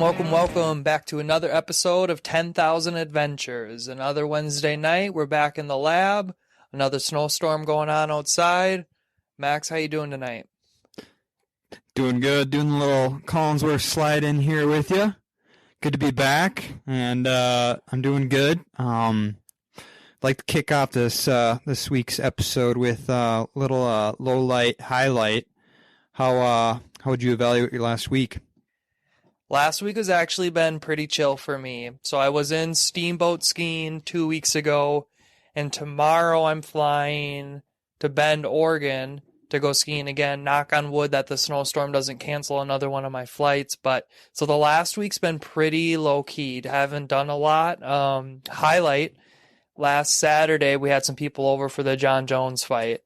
Welcome back to another episode of 10,000 Adventures. Another Wednesday night, we're back in the lab. Another snowstorm going on outside. Max, how you doing tonight? Doing good, doing a little Collinsworth slide in here with you. Good to be back, and I'm doing good. Like to kick off this week's episode with a little low light highlight. How would you evaluate your last week? Last week has actually been pretty chill for me. So I was in steamboat skiing 2 weeks ago, and tomorrow I'm flying to Bend, Oregon to go skiing again. Knock on wood that the snowstorm doesn't cancel another one of my flights. But so the last week's been pretty low key. Haven't done a lot. Highlight, last Saturday we had some people over for the John Jones fight.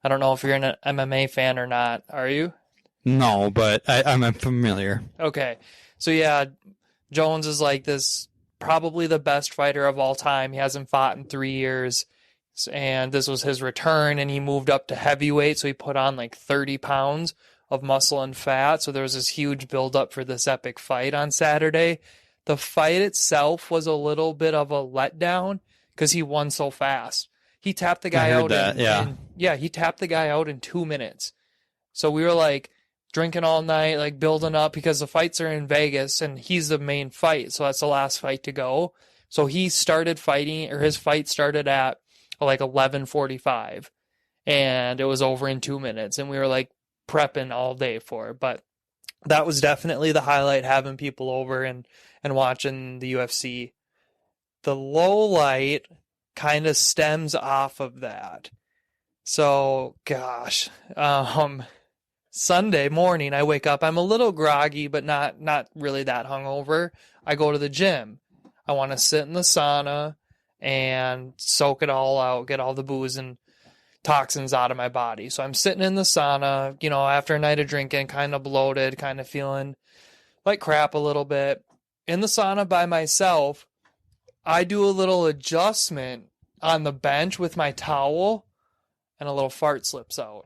I don't know if you're an MMA fan or not. Are you? No, but I'm familiar. Okay. So yeah, Jones is like this, probably the best fighter of all time. He hasn't fought in 3 years, and this was his return, and he moved up to heavyweight, so he put on like 30 pounds of muscle and fat. So there was this huge buildup for this epic fight on Saturday. The fight itself was a little bit of a letdown because he won so fast. He tapped the guy out. He tapped the guy out in 2 minutes. So we were like drinking all night, like building up, because the fights are in Vegas and he's the main fight. So that's the last fight to go. So he started fighting, or his fight started at like 11:45 and it was over in 2 minutes. And we were like prepping all day for it. But that was definitely the highlight, having people over and watching the UFC. The low light kind of stems off of that. So, gosh, Sunday morning, I wake up. I'm a little groggy, but not really that hungover. I go to the gym. I want to sit in the sauna and soak it all out, get all the booze and toxins out of my body. So I'm sitting in the sauna, after a night of drinking, kind of bloated, kind of feeling like crap a little bit. In the sauna by myself, I do a little adjustment on the bench with my towel, and a little fart slips out.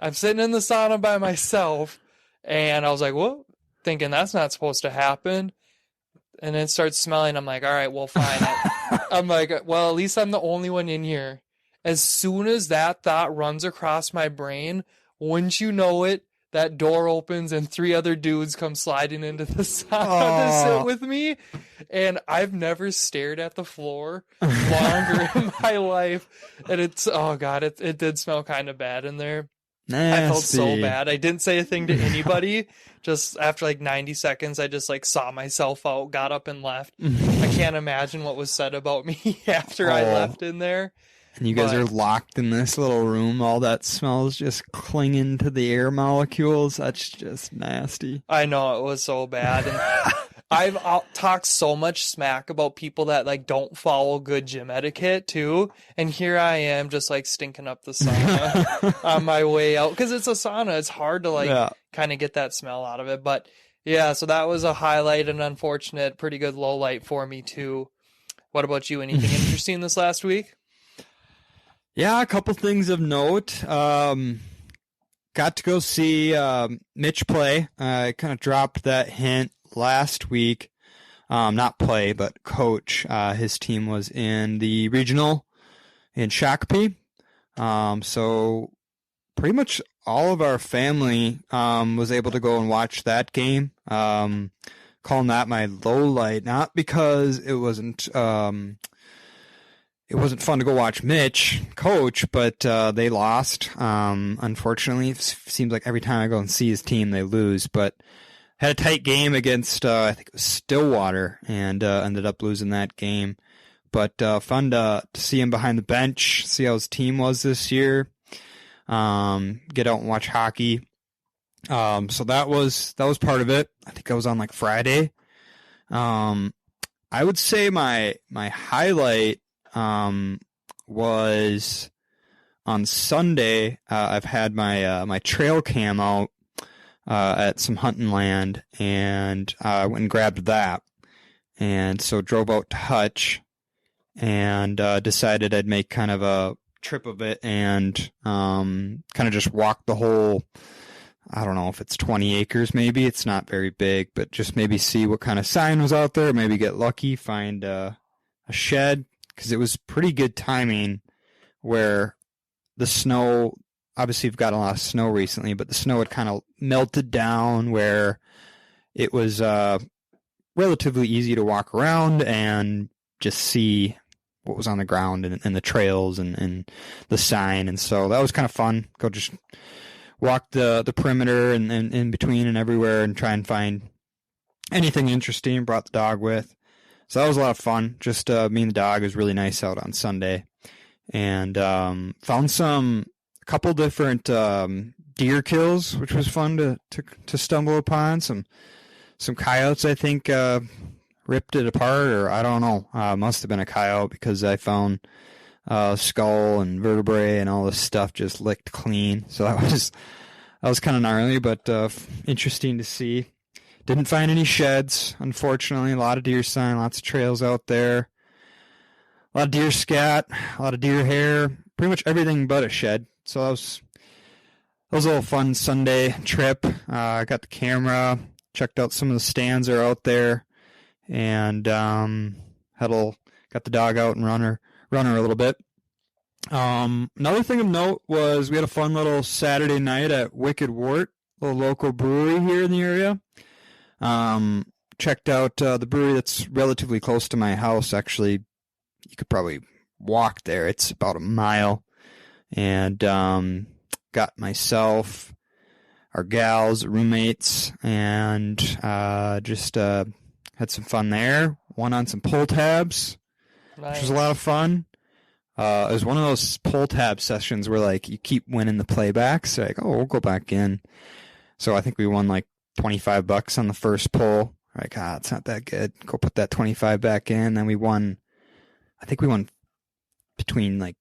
I'm sitting in the sauna by myself, and I was like, whoa, thinking that's not supposed to happen. And it starts smelling. I'm like, all right, well, fine. I'm like, well, at least I'm the only one in here. As soon as that thought runs across my brain, wouldn't you know it, that door opens and 3 other dudes come sliding into the sauna to sit with me. And I've never stared at the floor longer in my life. And it's, oh God, it did smell kind of bad in there. Nasty. I felt so bad. I didn't say a thing to anybody. Just after like 90 seconds, I just like saw myself out, got up and left. I can't imagine what was said about me after I left in there. And you guys are locked in this little room. All that smell is just clinging to the air molecules. That's just nasty. I know, it was so bad. And I've talked so much smack about people that like don't follow good gym etiquette too. And here I am just like stinking up the sauna on my way out. Because it's a sauna. It's hard to kind of get that smell out of it. But yeah, so that was a highlight, and unfortunate, pretty good low light for me too. What about you? Anything interesting this last week? Yeah, a couple things of note. Got to go see Mitch play. I kind of dropped that hint last week. Not play, but coach. His team was in the regional in Shakopee. So pretty much all of our family was able to go and watch that game. Calling that my low light, not because it wasn't fun to go watch Mitch coach, but they lost. Unfortunately, it seems like every time I go and see his team, they lose. But had a tight game against, I think it was Stillwater, and ended up losing that game. But fun to see him behind the bench, see how his team was this year. Get out and watch hockey. So that was part of it. I think I was on like Friday. I would say my highlight was on Sunday. I've had my trail cam out at some hunting land, and I went and grabbed that, and so drove out to Hutch, and decided I'd make kind of a trip of it, and kind of just walk the whole I don't know if it's 20 acres maybe. It's not very big, but just maybe see what kind of sign was out there. Maybe get lucky, find a shed, because it was pretty good timing where the snow, obviously we've got a lot of snow recently, but the snow had kind of melted down where it was relatively easy to walk around and just see what was on the ground and the trails and the sign. And so that was kind of fun. Go just walk the perimeter and in between and everywhere and try and find anything interesting. Brought the dog with. So that was a lot of fun. Just me and the dog. It was really nice out on Sunday. And found a couple different deer kills, which was fun to stumble upon. Some coyotes, I think, ripped it apart, or I don't know. Must have been a coyote because I found skull and vertebrae and all this stuff just licked clean. So that was kind of gnarly, but interesting to see. Didn't find any sheds, unfortunately. A lot of deer sign, lots of trails out there. A lot of deer scat, a lot of deer hair, pretty much everything but a shed. So that was a little fun Sunday trip. I got the camera, checked out some of the stands that are out there, and got the dog out and run her a little bit. Another thing of note was we had a fun little Saturday night at Wicked Wart, a little local brewery here in the area. Checked out the brewery that's relatively close to my house. Actually, you could probably walk there. It's about a mile. And got myself, our gals, roommates, and just had some fun there. Won on some pull tabs, Nice. which was a lot of fun. It was one of those pull tab sessions where like you keep winning the playbacks. Like, oh, we'll go back in. So I think we won like $25 on the first pull. Like, it's not that good. Go put that 25 back in. Then we won between like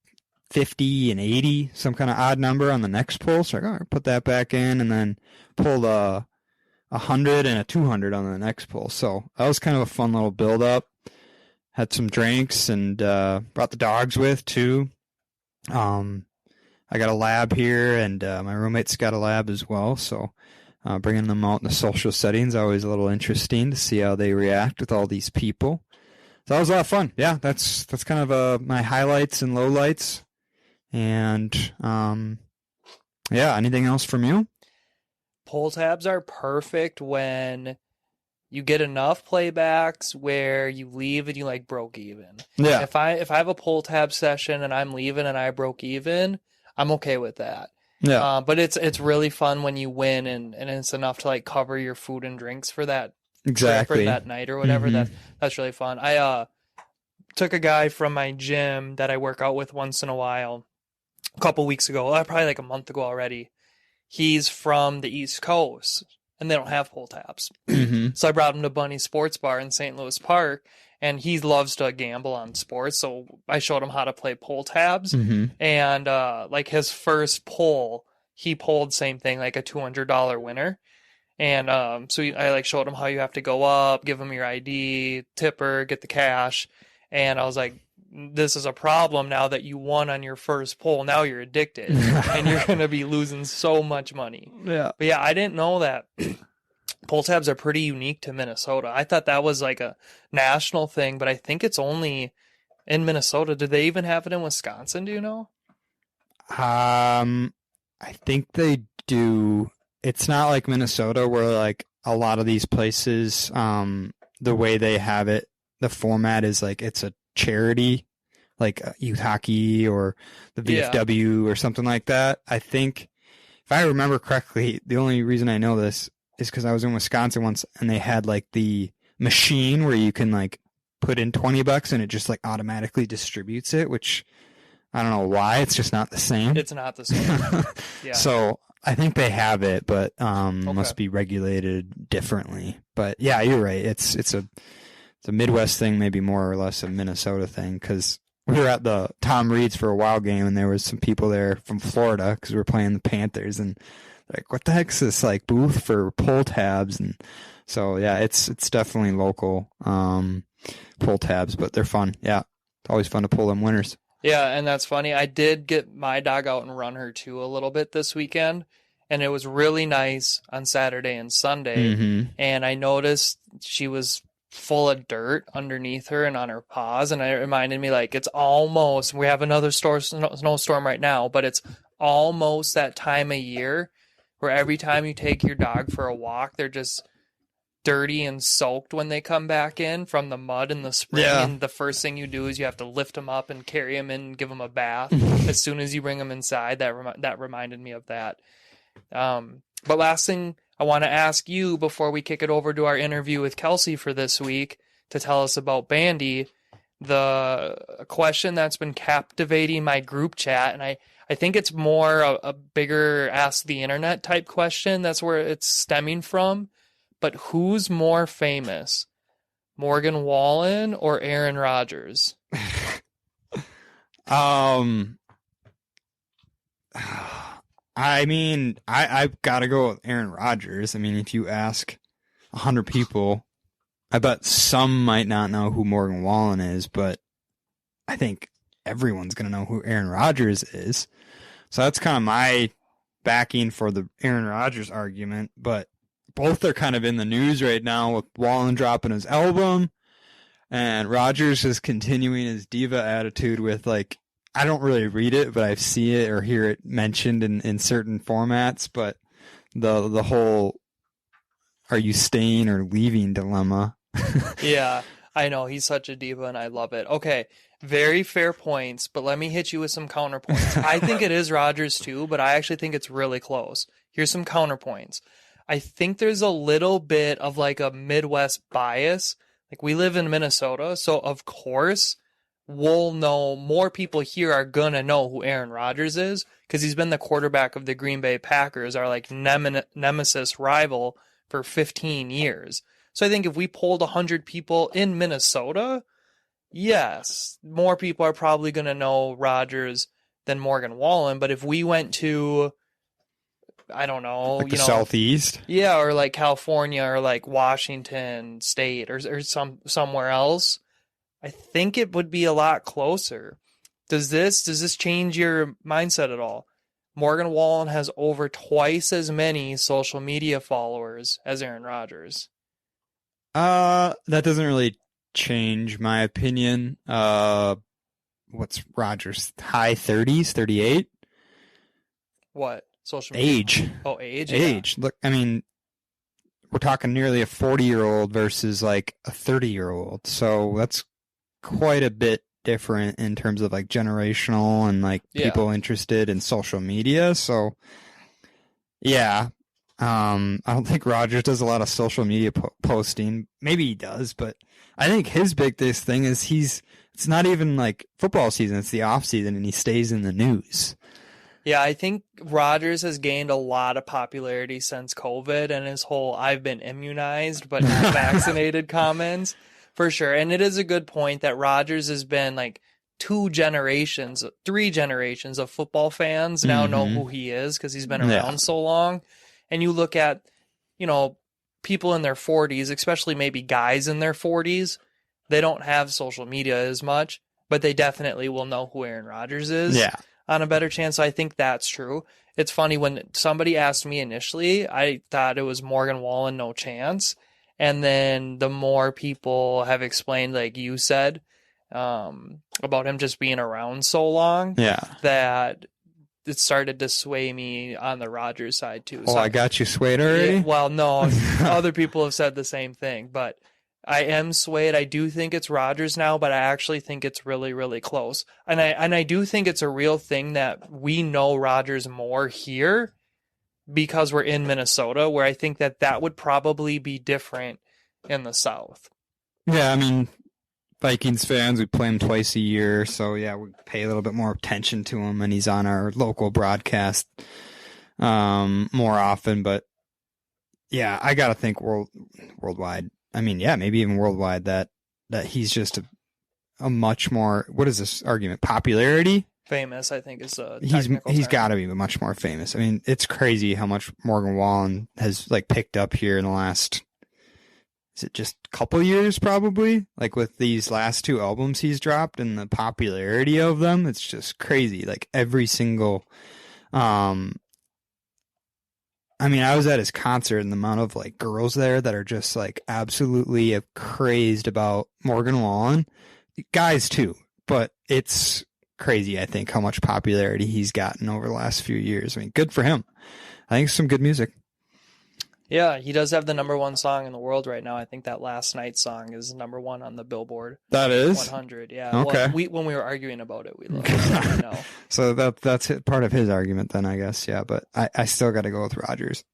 50 and 80, some kind of odd number on the next pull. So I'll put that back in, and then pulled a 100 and a 200 on the next pull. So that was kind of a fun little build up. Had some drinks and brought the dogs with too. I got a lab here, and my roommate's got a lab as well. So bringing them out in the social settings always a little interesting to see how they react with all these people. So that was a lot of fun. Yeah, that's kind of my highlights and lowlights. And yeah, anything else from you? Pull tabs are perfect when you get enough playbacks where you leave and you like broke even. Yeah. If I have a pull tab session and I'm leaving and I broke even, I'm okay with that. Yeah. But it's really fun when you win and it's enough to like cover your food and drinks for that Exactly. trip or that night or whatever. Mm-hmm. That's really fun. I took a guy from my gym that I work out with once in a while a couple weeks ago, probably like a month ago already. He's from the East Coast and they don't have pull tabs. Mm-hmm. So I brought him to Bunny's Sports Bar in St. Louis Park, and he loves to gamble on sports. So I showed him how to play pull tabs. Mm-hmm. And like his first pull, he pulled same thing, like a $200 winner. And I like showed him how you have to go up, give him your ID, tipper, get the cash. And I was like, this is a problem now that you won on your first pull. Now you're addicted and you're going to be losing so much money. Yeah. But yeah, I didn't know that pull tabs are pretty unique to Minnesota. I thought that was like a national thing, but I think it's only in Minnesota. Do they even have it in Wisconsin? Do you know? I think they do. It's not like Minnesota where like a lot of these places, the way they have it, the format is like it's a charity, like youth hockey or the VFW or something like that. I think, if I remember correctly, the only reason I know this is because I was in Wisconsin once and they had like the machine where you can like put in $20 and it just like automatically distributes it, which I don't know why. It's just not the same. It's not the same. Yeah. So I think they have it, but must be regulated differently. But yeah, you're right. It's a Midwest thing, maybe more or less a Minnesota thing, because we were at the Tom Reed's for a Wild game, and there was some people there from Florida because we were playing the Panthers, and they're like, what the heck's this like booth for pull tabs? And so yeah, it's definitely local pull tabs, but they're fun. Yeah, it's always fun to pull them winners. Yeah, and that's funny. I did get my dog out and run her too a little bit this weekend, and it was really nice on Saturday and Sunday. Mm-hmm. And I noticed she was full of dirt underneath her and on her paws, and it reminded me, like, it's almost, we have another snowstorm right now, but it's almost that time of year where every time you take your dog for a walk, they're just dirty and soaked when they come back in from the mud in the spring. Yeah. And the first thing you do is you have to lift them up and carry them in and give them a bath as soon as you bring them inside. That reminded me of that. But last thing I want to ask you before we kick it over to our interview with Kelsey for this week to tell us about Bandy, the question that's been captivating my group chat, and I think it's more a bigger ask the internet type question. That's where it's stemming from. But who's more famous, Morgan Wallen or Aaron Rodgers? I mean, I've got to go with Aaron Rodgers. I mean, if you ask 100 people, I bet some might not know who Morgan Wallen is, but I think everyone's going to know who Aaron Rodgers is. So that's kind of my backing for the Aaron Rodgers argument, but both are kind of in the news right now with Wallen dropping his album and Rodgers is continuing his diva attitude with, like, I don't really read it, but I see it or hear it mentioned in certain formats, but the whole are you staying or leaving dilemma. Yeah, I know. He's such a diva and I love it. Okay, very fair points, but let me hit you with some counterpoints. I think it is Rodgers too, but I actually think it's really close. Here's some counterpoints. I think there's a little bit of like a Midwest bias. Like, we live in Minnesota, so of course we'll know, more people here are going to know who Aaron Rodgers is because he's been the quarterback of the Green Bay Packers, our like nemesis rival for 15 years. So I think if we polled 100 people in Minnesota, yes, more people are probably going to know Rodgers than Morgan Wallen. But if we went to, I don't know, like the Southeast, yeah, or like California or like Washington State or somewhere else, I think it would be a lot closer. Does this change your mindset at all? Morgan Wallen has over twice as many social media followers as Aaron Rodgers. That doesn't really change my opinion. What's Rodgers? High 30s, 38? What? Social media? Age. Oh, age? Age. Yeah. Look, I mean, we're talking nearly a 40-year-old versus like a 30-year-old. So that's quite a bit different in terms of like generational and like people interested in social media. So yeah, I don't think Rodgers does a lot of social media posting. Maybe he does, but I think his biggest thing is it's not even like football season, it's the off season, and he stays in the news. Yeah, I think Rodgers has gained a lot of popularity since COVID and his whole "I've been immunized but not vaccinated" comments, for sure. And it is a good point that Rodgers has been like 3 generations of football fans now know who he is because he's been around so long. And you look at, people in their 40s, especially maybe guys in their 40s, they don't have social media as much, but they definitely will know who Aaron Rodgers is on a better chance. So I think that's true. It's funny, when somebody asked me initially, I thought it was Morgan Wallen, no chance. And then the more people have explained, like you said, about him just being around so long, that it started to sway me on the Rodgers side too. Oh, so I got you swayed already? Yeah, well, no, other people have said the same thing, but I am swayed. I do think it's Rodgers now, but I actually think it's really, really close. And I do think it's a real thing that we know Rodgers more here because we're in Minnesota, where I think that would probably be different in the South. Yeah, I mean, Vikings fans, we play him twice a year, so yeah, we pay a little bit more attention to him, and he's on our local broadcast more often. But yeah, I gotta think worldwide. I mean, yeah, maybe even worldwide, that he's just a much more, what is this argument? Popularity? Famous, I think, is a he's got to be much more famous. I mean, it's crazy how much Morgan Wallen has like picked up here in the last, is it just a couple years probably? Like with these last 2 albums he's dropped and the popularity of them, it's just crazy. Like every single I mean, I was at his concert, and the amount of like girls there that are just like absolutely crazed about Morgan Wallen, guys too, but it's crazy. I think how much popularity he's gotten over the last few years. I mean, good for him. I think it's some good music. Yeah, he does have the #1 song in the world right now. I think that Last Night song is #1 on the Billboard. That is 100. Yeah. Okay. Well, when we were arguing about it, we looked. No. So that's part of his argument then, I guess. Yeah, but I still got to go with Rodgers.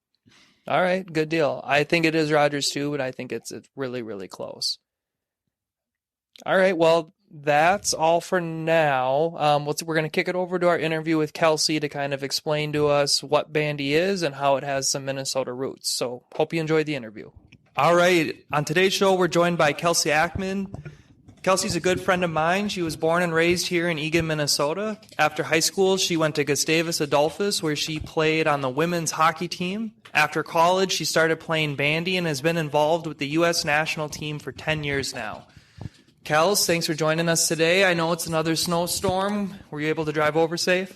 All right, good deal. I think it is Rodgers too, but I think it's really, really close. All right, well, that's all for now. We're going to kick it over to our interview with Kelsey to kind of explain to us what Bandy is and how it has some Minnesota roots. So hope you enjoyed the interview. All right, on today's show, we're joined by Kelsey Ackmann. Kelsey's a good friend of mine. She was born and raised here in Eagan, Minnesota. After high school, she went to Gustavus Adolphus, where she played on the women's hockey team. After college, she started playing bandy and has been involved with the U.S. national team for 10 years now. Kels, thanks for joining us today. I know it's another snowstorm. Were you able to drive over safe?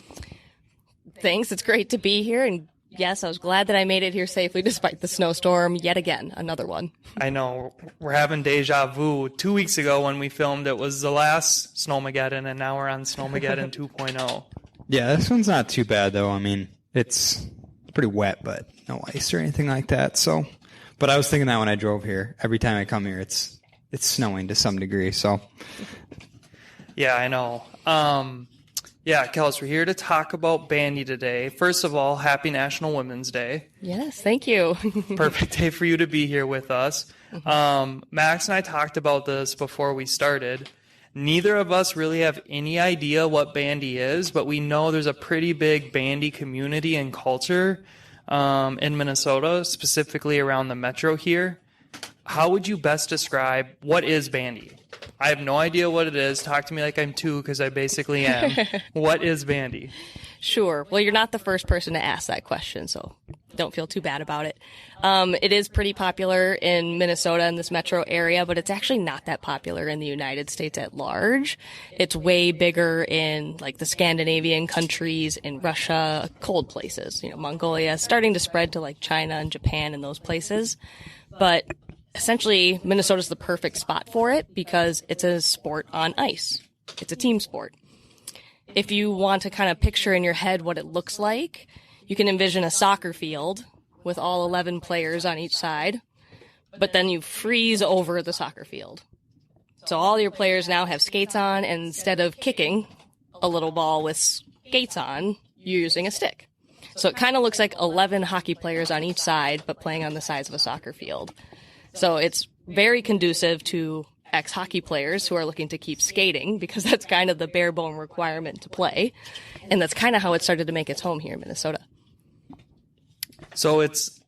Thanks. It's great to be here. And yes, I was glad that I made it here safely despite the snowstorm. Yet again, another one. I know. We're having deja vu. 2 weeks ago when we filmed, it was the last Snowmageddon, and now we're on Snowmageddon 2.0. Yeah, this one's not too bad, though. I mean, it's pretty wet, but no ice or anything like that. So, but I was thinking that when I drove here. Every time I come here, it's snowing to some degree, so. Yeah, I know. Yeah, Kels, we're here to talk about Bandy today. First of all, happy National Women's Day. Yes, thank you. Perfect day for you to be here with us. Max and I talked about this before we started. Neither of us really have any idea what Bandy is, but we know there's a pretty big Bandy community and culture in Minnesota, specifically around the metro here. How would you best describe what is Bandy? I have no idea what it is. Talk to me like I'm two, because I basically am. What is Bandy? Sure. Well, you're not the first person to ask that question, so don't feel too bad about it. It is pretty popular in Minnesota and this metro area, but it's actually not that popular in the United States at large. It's way bigger in like the Scandinavian countries, in Russia, cold places, Mongolia, starting to spread to like China and Japan and those places. But essentially, Minnesota's the perfect spot for it because it's a sport on ice. It's a team sport. If you want to kind of picture in your head what it looks like, you can envision a soccer field with all 11 players on each side, but then you freeze over the soccer field. So all your players now have skates on, and instead of kicking a little ball with skates on, you're using a stick. So it kind of looks like 11 hockey players on each side, but playing on the sides of a soccer field. So it's very conducive to ex-hockey players who are looking to keep skating, because that's kind of the bare bone requirement to play. And that's kind of how it started to make its home here in Minnesota. So it's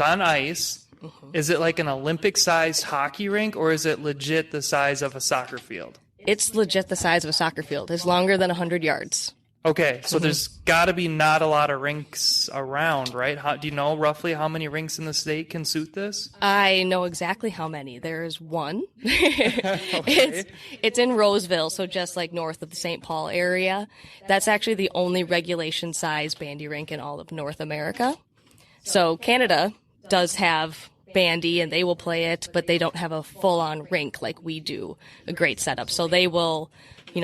on ice. Mm-hmm. Is it like an Olympic-sized hockey rink, or is it legit the size of a soccer field? It's legit the size of a soccer field. It's longer than 100 yards. Okay, so there's got to be not a lot of rinks around, right? Do you know roughly how many rinks in the state can suit this? I know exactly how many. There's one. Okay. It's in Roseville, so just like north of the St. Paul area. That's actually the only regulation-size bandy rink in all of North America. So Canada does have bandy, and they will play it, but they don't have a full-on rink like we do, a great setup. So they will,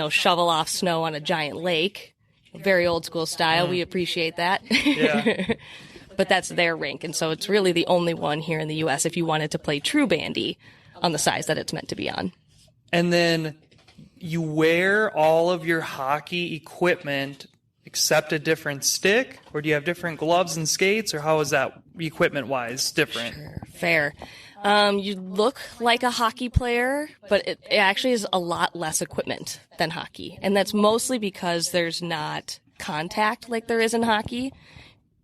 shovel off snow on a giant lake. Very old school style. We appreciate that. Yeah. But that's their rink. And so it's really the only one here in the U.S. if you wanted to play true bandy on the size that it's meant to be on. And then you wear all of your hockey equipment except a different stick? Or do you have different gloves and skates? Or how is that equipment-wise different? Sure. Fair. You look like a hockey player, but it actually is a lot less equipment than hockey. And that's mostly because there's not contact like there is in hockey.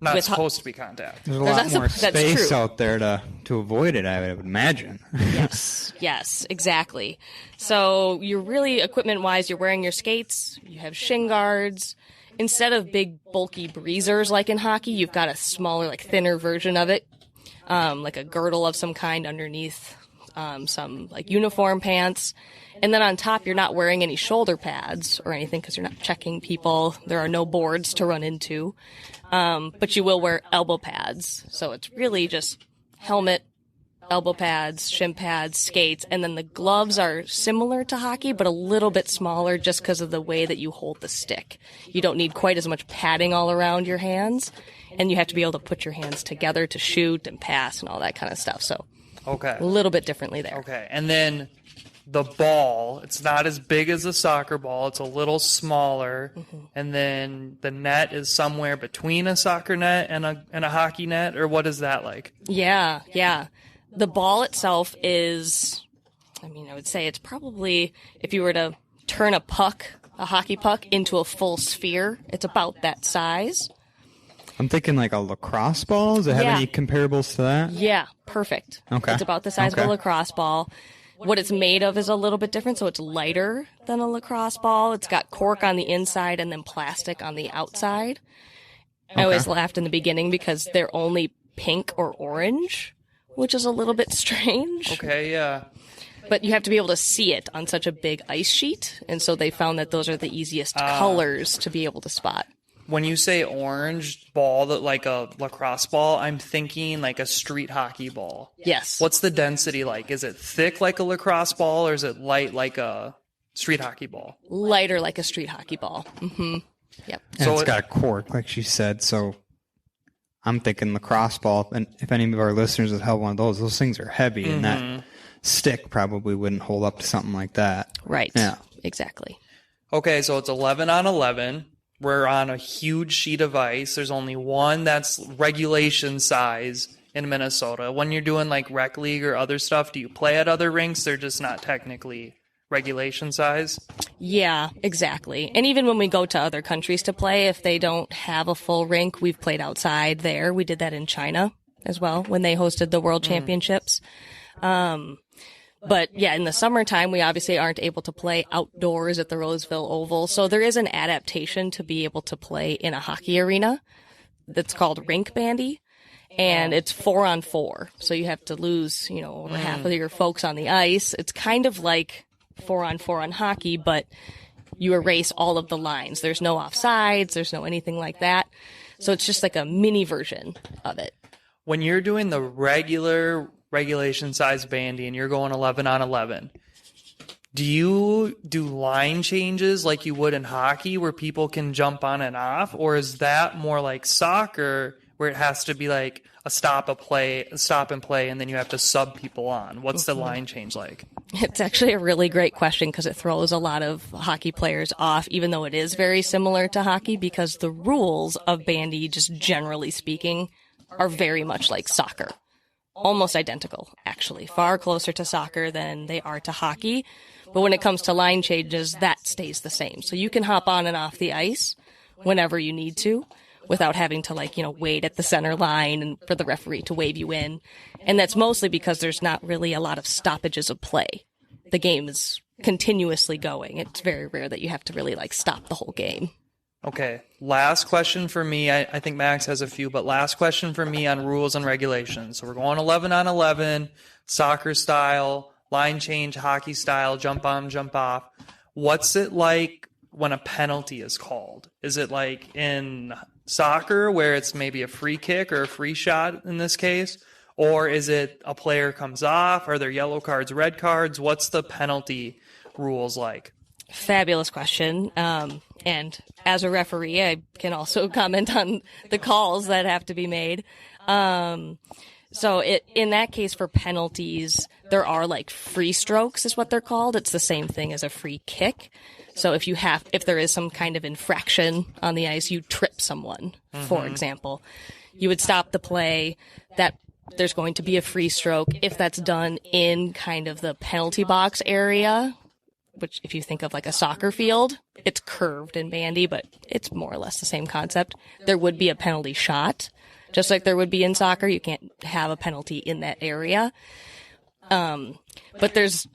Not supposed to be contact. There's a lot more space out there to avoid it, I would imagine. Yes, exactly. So you're really, equipment-wise, you're wearing your skates, you have shin guards. Instead of big, bulky breezers like in hockey, you've got a smaller, thinner version of it. Like a girdle of some kind underneath some like uniform pants. And then on top, you're not wearing any shoulder pads or anything because you're not checking people. There are no boards to run into. But you will wear elbow pads. So it's really just helmet, elbow pads, shin pads, skates, and then the gloves are similar to hockey, but a little bit smaller just because of the way that you hold the stick. You don't need quite as much padding all around your hands, and you have to be able to put your hands together to shoot and pass and all that kind of stuff. So Okay. a little bit differently there. Okay. And then the ball, it's not as big as a soccer ball. It's a little smaller. And then the net is somewhere between a soccer net and a hockey net, or what is that like? Yeah. The ball itself is, I would say it's probably, if you were to turn a hockey puck, into a full sphere, it's about that size. I'm thinking like a lacrosse ball. Does it have any comparables to that? Yeah, perfect. Okay. It's about the size of a lacrosse ball. What it's made of is a little bit different, so it's lighter than a lacrosse ball. It's got cork on the inside and then plastic on the outside. I always laughed in the beginning because they're only pink or orange, which is a little bit strange. Okay, yeah. But you have to be able to see it on such a big ice sheet, and so they found that those are the easiest colors to be able to spot. When you say orange ball, that like a lacrosse ball, I'm thinking like a street hockey ball. Yes. What's the density like? Is it thick like a lacrosse ball, or is it light like a street hockey ball? Lighter like a street hockey ball. Mm-hmm. Yep. And so it's got cork, like she said, so I'm thinking lacrosse ball, and if any of our listeners have held one of those things are heavy, and that stick probably wouldn't hold up to something like that. Right. Yeah. Exactly. Okay, so it's 11 on 11. We're on a huge sheet of ice. There's only one that's regulation size in Minnesota. When you're doing like rec league or other stuff, do you play at other rinks? They're just not technically regulation size? Yeah, exactly. And even when we go to other countries to play, if they don't have a full rink, we've played outside there. We did that in China as well when they hosted the World Championships. But yeah, in the summertime, we obviously aren't able to play outdoors at the Roseville Oval. So there is an adaptation to be able to play in a hockey arena that's called rink bandy. And it's 4-on-4. So you have to lose, over half of your folks on the ice. It's kind of like 4-on-4 on hockey, but you erase all of the lines. There's no offsides. There's no anything like that. So it's just like a mini version of it. When you're doing the regulation size bandy and you're going 11 on 11, do you do line changes like you would in hockey where people can jump on and off? Or is that more like soccer where it has to be like a stop and play, and then you have to sub people on? What's the line change like? It's actually a really great question because it throws a lot of hockey players off, even though it is very similar to hockey, because the rules of bandy, just generally speaking, are very much like soccer. Almost identical, actually. Far closer to soccer than they are to hockey. But when it comes to line changes, that stays the same. So you can hop on and off the ice whenever you need to without having to wait at the center line and for the referee to wave you in. And that's mostly because there's not really a lot of stoppages of play. The game is continuously going. It's very rare that you have to really stop the whole game. Okay, last question for me. I think Max has a few, but last question for me on rules and regulations. So we're going 11 on 11, soccer style, line change, hockey style, jump on, jump off. What's it like when a penalty is called? Is it like in soccer where it's maybe a free kick or a free shot in this case? Or is it a player comes off? Are there yellow cards, red cards? What's the penalty rules like? Fabulous question. And as a referee, I can also comment on the calls that have to be made. So in that case, for penalties, there are free strokes is what they're called. It's the same thing as a free kick. So if there is some kind of infraction on the ice, you trip someone, for example, you would stop the play. That there's going to be a free stroke if that's done in kind of the penalty box area, which if you think of a soccer field, it's curved in bandy, but it's more or less the same concept. There would be a penalty shot, just like there would be in soccer. You can't have a penalty in that area. But there's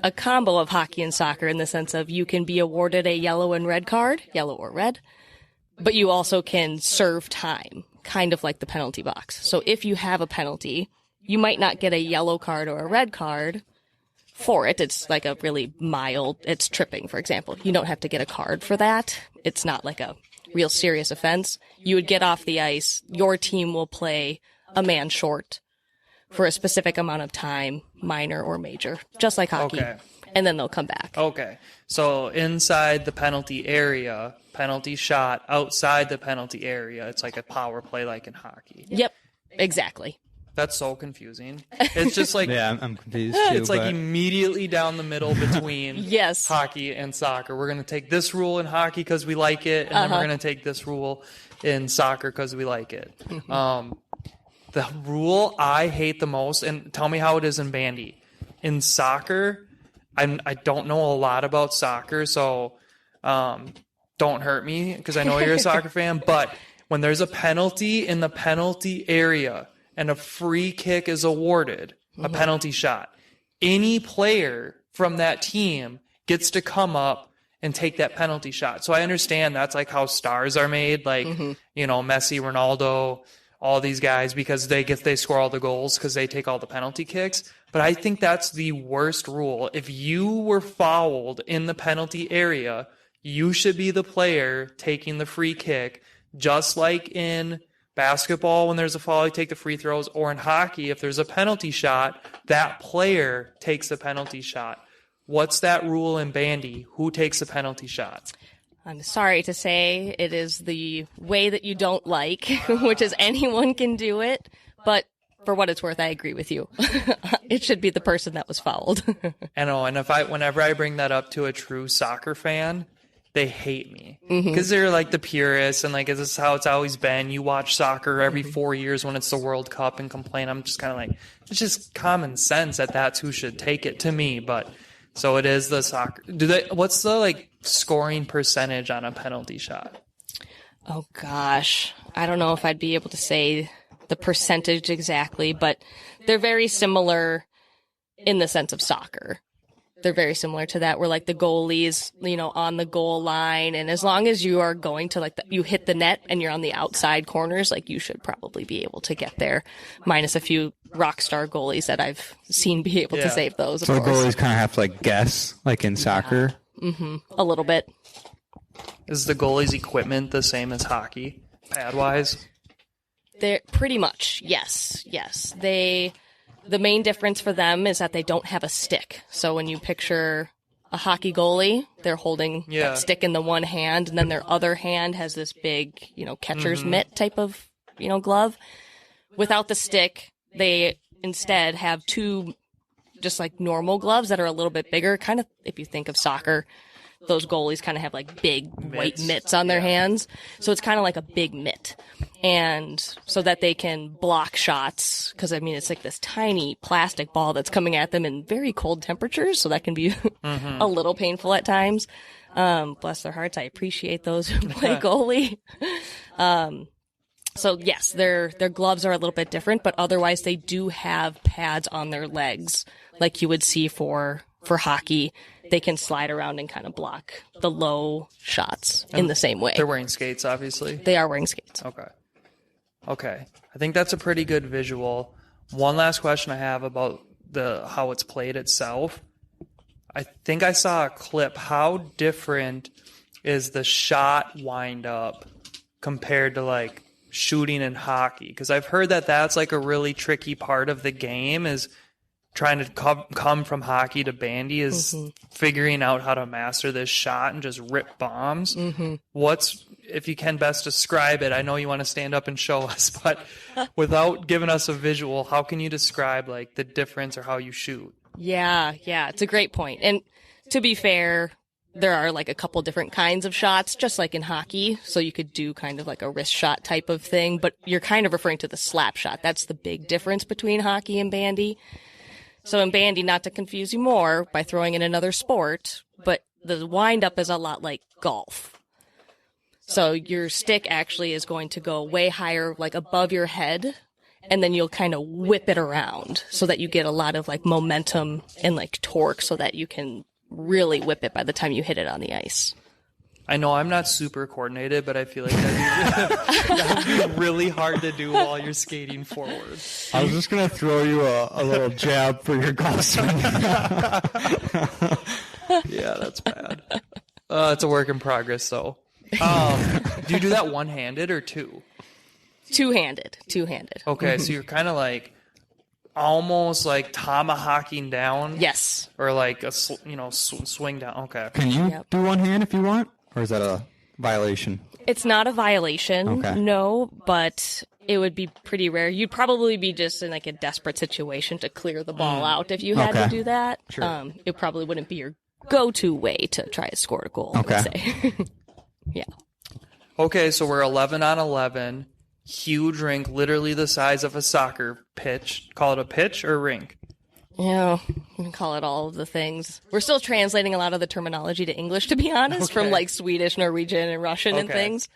a combo of hockey and soccer in the sense of you can be awarded a yellow and red card, yellow or red, but you also can serve time, kind of like the penalty box. So if you have a penalty, you might not get a yellow card or a red card, for it. It's like a really mild, it's tripping, for example. You don't have to get a card for that. It's not like a real serious offense. You would get off the ice. Your team will play a man short for a specific amount of time, minor or major, just like hockey. Okay. And then they'll come back. Okay. So inside the penalty area, penalty shot. Outside the penalty area, it's like a power play like in hockey. Yep, exactly. That's so confusing. It's just like Yeah, I'm confused too. it's like but- immediately down the middle between Yes. hockey and soccer. We're going to take this rule in hockey because we like it, and then we're going to take this rule in soccer because we like it. The rule I hate the most, and tell me how it is in bandy. In soccer, I don't know a lot about soccer, so don't hurt me because I know you're a soccer fan. But when there's a penalty in the penalty area and a free kick is awarded, a penalty shot, any player from that team gets to come up and take that penalty shot. So I understand that's like how stars are made, like, you know, Messi, Ronaldo, all these guys, because they score all the goals because they take all the penalty kicks. But I think that's the worst rule. If you were fouled in the penalty area, you should be the player taking the free kick, just like in basketball when there's a foul, you take the free throws, or in hockey, if there's a penalty shot, that player takes the penalty shot. What's that rule in bandy? Who takes the penalty shot? I'm sorry to say it is the way that you don't like, which is anyone can do it. But for what it's worth, I agree with you. It should be the person that was fouled. I know, and whenever I bring that up to a true soccer fan, they hate me because they're like the purists and like this is how it's always been. You watch soccer every 4 years when it's the World Cup and complain. I'm just kind of like, it's just common sense that that's who should take it to me. But so it is the soccer. What's the like scoring percentage on a penalty shot? Oh gosh, I don't know if I'd be able to say the percentage exactly, but they're very similar in the sense of soccer. They're very similar to that, where like the goalies, you know, on the goal line, and as long as you are going to like you hit the net and you're on the outside corners, like you should probably be able to get there, minus a few rock star goalies that I've seen be able to save those. So of the course. goalies kind of have to like guess, like in soccer. A little bit. Is the goalie's equipment the same as hockey, pad wise? They're pretty much, yes. The main difference for them is that they don't have a stick. So when you picture a hockey goalie, they're holding that stick in the one hand, and then their other hand has this big, you know, catcher's mitt type of, you know, glove. Without the stick, they instead have two just like normal gloves that are a little bit bigger. Kind of, if you think of soccer, those goalies kind of have like big white mitts on their hands. So it's kind of like a big mitt. And so that they can block shots, because I mean, it's like this tiny plastic ball that's coming at them in very cold temperatures. So that can be a little painful at times. Bless their hearts. I appreciate those who play goalie. So yes, their gloves are a little bit different, but otherwise they do have pads on their legs like you would see for hockey. They can slide around and kind of block the low shots in the same way. They're wearing skates, obviously. They are wearing skates. Okay. I think that's a pretty good visual. One last question I have about how it's played itself. I think I saw a clip. How different is the shot wind up compared to like shooting in hockey? Because I've heard that that's like a really tricky part of the game is trying to come from hockey to bandy is figuring out how to master this shot and just rip bombs. What's, if you can best describe it, I know you want to stand up and show us, but without giving us a visual, how can you describe like the difference or how you shoot? Yeah, it's a great point. And to be fair, there are like a couple different kinds of shots, just like in hockey. So you could do kind of like a wrist shot type of thing, but you're kind of referring to the slap shot. That's the big difference between hockey and bandy. So in bandy, not to confuse you more by throwing in another sport, but the wind up is a lot like golf. So your stick actually is going to go way higher, like above your head, and then you'll kind of whip it around so that you get a lot of like momentum and like torque so that you can really whip it by the time you hit it on the ice. I know I'm not super coordinated, but I feel like that would be really hard to do while you're skating forward. I was just going to throw you a little jab for your golf swing. Yeah, that's bad. It's a work in progress, though. Do you do that one-handed or two? Two-handed. Okay, so you're kind of like almost like tomahawking down. Yes. Or like a swing down. Okay. Can you do one hand if you want, or is that a violation? It's not a violation, Okay. no, but it would be pretty rare. You'd probably be just in like a desperate situation to clear the ball out if you had to do that. Sure. It probably wouldn't be your go-to way to try to score a goal, I would say. Yeah. Okay, so we're 11 on 11. Huge rink, literally the size of a soccer pitch. Call it a pitch or rink? Yeah, you can call it all of the things. We're still translating a lot of the terminology to English, to be honest, from like Swedish, Norwegian, and Russian and things.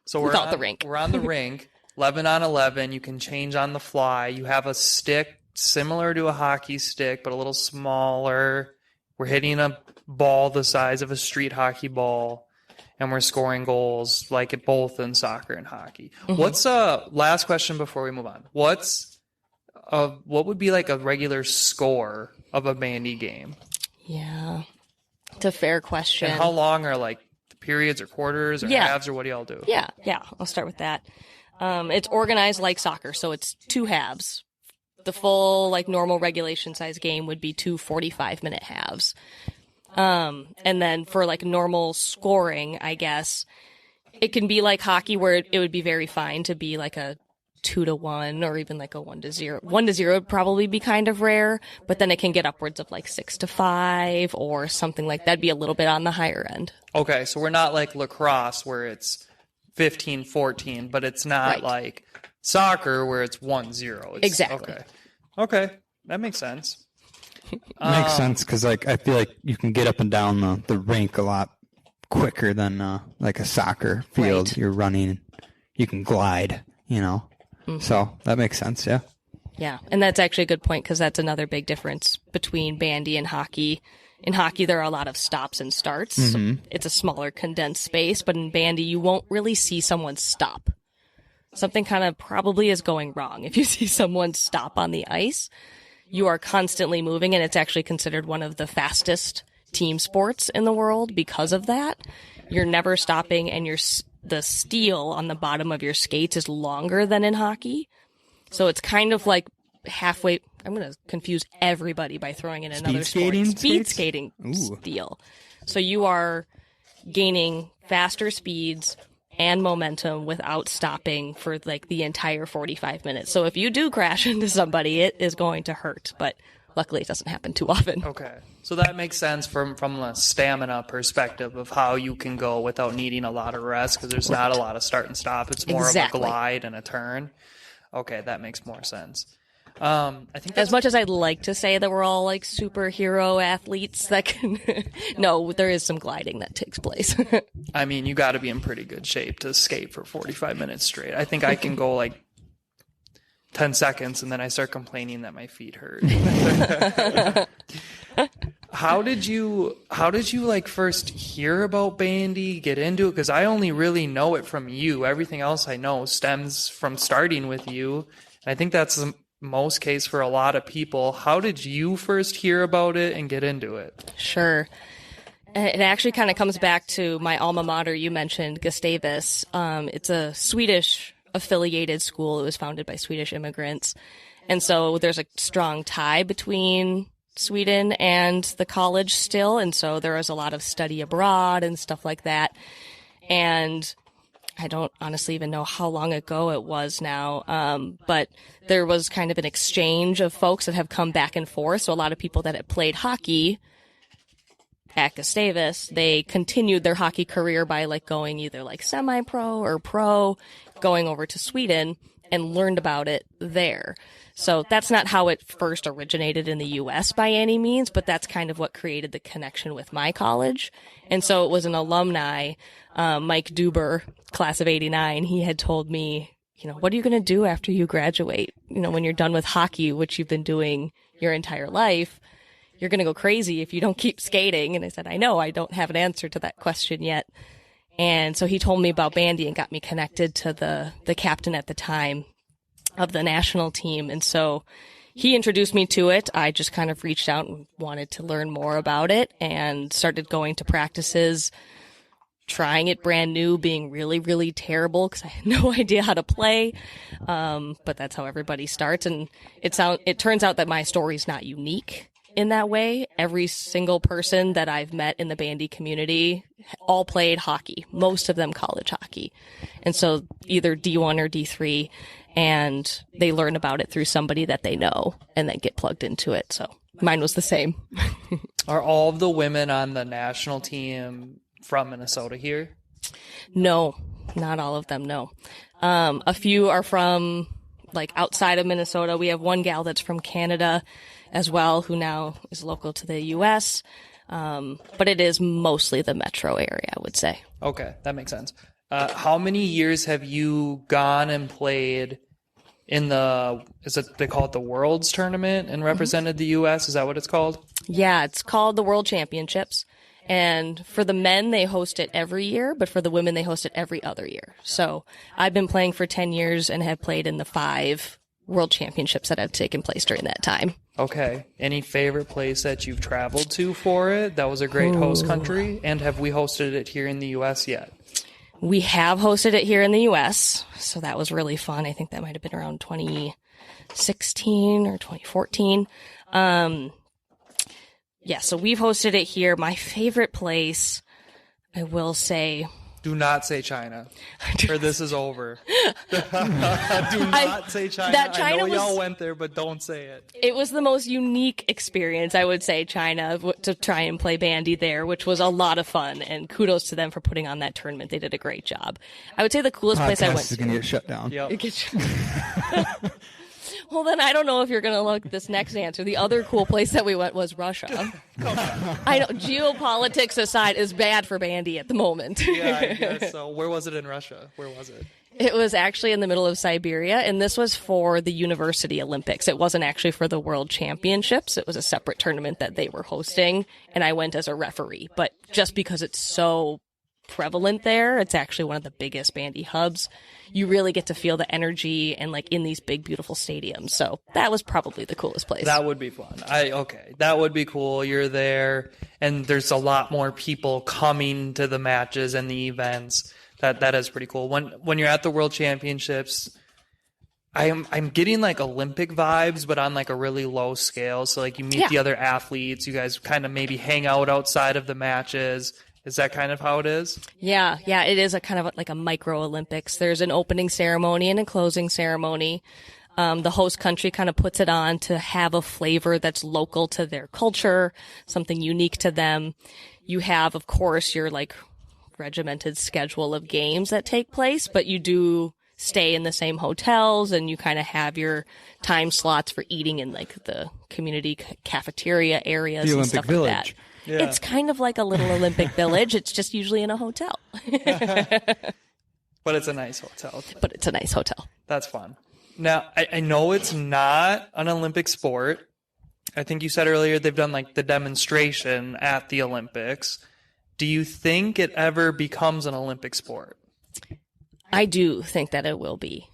So we call it the rink. We're on the rink, 11 on 11. You can change on the fly. You have a stick similar to a hockey stick, but a little smaller. We're hitting a ball the size of a street hockey ball, and we're scoring goals like it both in soccer and hockey. Mm-hmm. What's last question before we move on? What would be like a regular score of a bandy game? Yeah, it's a fair question. And how long are like the periods or quarters or halves, or what do y'all do? Yeah, I'll start with that. It's organized like soccer, so it's 2 halves. The full like normal regulation size game would be 2 45-minute halves. And then for like normal scoring, I guess it can be like hockey where it would be very fine to be like a 2-1 or even like a 1-0. 1-0 would probably be kind of rare, but then it can get upwards of like 6-5 or something like that. Be a little bit on the higher end. Okay, so we're not like lacrosse where it's 15-14, but it's not like soccer where it's 1-0. Exactly. Okay, that makes sense. Makes sense because like I feel like you can get up and down the rink a lot quicker than like a soccer field. Right. You're running, you can glide, So that makes sense, yeah. Yeah, and that's actually a good point because that's another big difference between bandy and hockey. In hockey, there are a lot of stops and starts. Mm-hmm. So it's a smaller condensed space, but in bandy, you won't really see someone stop. Something kind of probably is going wrong. If you see someone stop on the ice, you are constantly moving, and it's actually considered one of the fastest team sports in the world because of that. You're never stopping, and the steel on the bottom of your skates is longer than in hockey. So it's kind of like halfway. I'm going to confuse everybody by throwing in another sport. Speed skating steel. So you are gaining faster speeds and momentum without stopping for like the entire 45 minutes. So if you do crash into somebody, it is going to hurt, but luckily it doesn't happen too often. Okay. So that makes sense from a stamina perspective of how you can go without needing a lot of rest because there's not a lot of start and stop. It's more of a glide and a turn. Okay, that makes more sense. I think as much as I'd like to say that we're all like superhero athletes that can, no, there is some gliding that takes place. I mean, you got to be in pretty good shape to skate for 45 minutes straight. I think I can go like 10 seconds and then I start complaining that my feet hurt. How did you like first hear about bandy, get into it? Because I only really know it from you. Everything else I know stems from starting with you. And I think that's the most case for a lot of people. How did you first hear about it and get into it? Sure. It actually kind of comes back to my alma mater you mentioned, Gustavus. It's a Swedish affiliated school. It was founded by Swedish immigrants. And so there's a strong tie between Sweden and the college still. And so there was a lot of study abroad and stuff like that. And I don't honestly even know how long ago it was now. But there was kind of an exchange of folks that have come back and forth. So a lot of people that had played hockey at Gustavus, they continued their hockey career by like going either like semi-pro or pro, going over to Sweden and learned about it there. So that's not how it first originated in the U.S. by any means, but that's kind of what created the connection with my college. And so it was an alumni, Mike Duber, class of 89. He had told me, what are you going to do after you graduate? When you're done with hockey, which you've been doing your entire life, you're going to go crazy if you don't keep skating. And I said, I know, I don't have an answer to that question yet. And so he told me about Bandy and got me connected to the captain at the time of the national team. And so he introduced me to it. I just kind of reached out and wanted to learn more about it and started going to practices, trying it brand new, being really, really terrible because I had no idea how to play. But that's how everybody starts. And it turns out that my story's not unique in that way. Every single person that I've met in the bandy community all played hockey, most of them college hockey. And so either D1 or D3, and they learn about it through somebody that they know and then get plugged into it. So mine was the same. Are all of the women on the national team from Minnesota here? No, not all of them, no. A few are from like outside of Minnesota. We have one gal that's from Canada as well, who now is local to the U.S., but it is mostly the metro area, I would say. Okay, that makes sense. How many years have you gone and played in they call it the Worlds Tournament and represented the U.S.? Is that what it's called? Yeah, it's called the World Championships. And for the men, they host it every year, but for the women, they host it every other year. So I've been playing for 10 years and have played in the 5 World Championships that have taken place during that time. Okay. Any favorite place that you've traveled to for it? That was a great host country. And have we hosted it here in the U.S. yet? We have hosted it here in the U.S., so that was really fun. I think that might have been around 2016 or 2014. Yeah, so we've hosted it here. My favorite place, I will say... Do not say China, or this is over. Do not say China. I know y'all went there, but don't say it. It was the most unique experience, I would say, China, to try and play bandy there, which was a lot of fun. And kudos to them for putting on that tournament. They did a great job. I would say the coolest place I went to... is going to get shut down. Yep. Well, then I don't know if you're going to look this next answer. The other cool place that we went was Russia. I know, geopolitics aside, is bad for bandy at the moment. Yeah, I guess so. Where was it in Russia? Where was it? It was actually in the middle of Siberia, and this was for the University Olympics. It wasn't actually for the World Championships. It was a separate tournament that they were hosting, and I went as a referee. But just because it's so prevalent there, it's actually one of the biggest bandy hubs. You really get to feel the energy and like in these big, beautiful stadiums. So that was probably the coolest place. That would be fun. That would be cool. You're there, and there's a lot more people coming to the matches and the events. That is pretty cool. When you're at the World Championships, I'm getting like Olympic vibes, but on like a really low scale. So like you meet the other athletes, you guys kind of maybe hang out outside of the matches. Is that kind of how it is? Yeah, it is a kind of like a micro Olympics. There's an opening ceremony and a closing ceremony. The host country kind of puts it on to have a flavor that's local to their culture, something unique to them. You have, of course, your like regimented schedule of games that take place, but you do stay in the same hotels and you kind of have your time slots for eating in like the community cafeteria areas and stuff like that. Yeah. It's kind of like a little Olympic village. It's just usually in a hotel. But it's a nice hotel. That's fun. Now, I know it's not an Olympic sport. I think you said earlier they've done like the demonstration at the Olympics. Do you think it ever becomes an Olympic sport? I do think that it will be.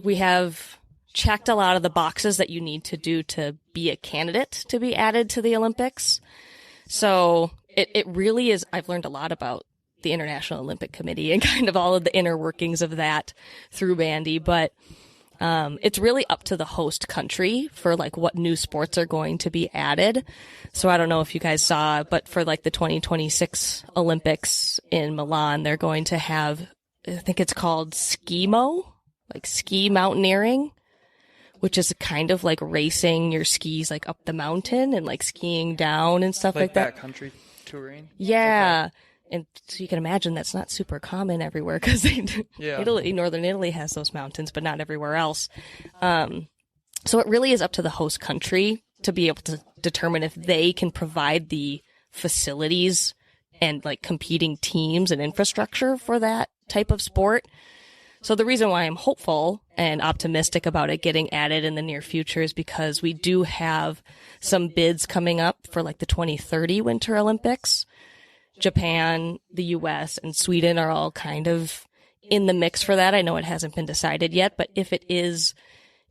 We have checked a lot of the boxes that you need to do to be a candidate to be added to the Olympics. So it really is. I've learned a lot about the International Olympic Committee and kind of all of the inner workings of that through bandy. But it's really up to the host country for like what new sports are going to be added. So I don't know if you guys saw, but for like the 2026 Olympics in Milan, they're going to have, I think it's called skimo, like ski mountaineering, which is kind of like racing your skis like up the mountain and like skiing down and stuff like that. Backcountry touring? Yeah. Okay. And so you can imagine that's not super common everywhere because Northern Italy has those mountains, but not everywhere else. So it really is up to the host country to be able to determine if they can provide the facilities and like competing teams and infrastructure for that type of sport. So the reason why I'm hopeful and optimistic about it getting added in the near future is because we do have some bids coming up for like the 2030 Winter Olympics. Japan, the US, and Sweden are all kind of in the mix for that. I know it hasn't been decided yet, but if it is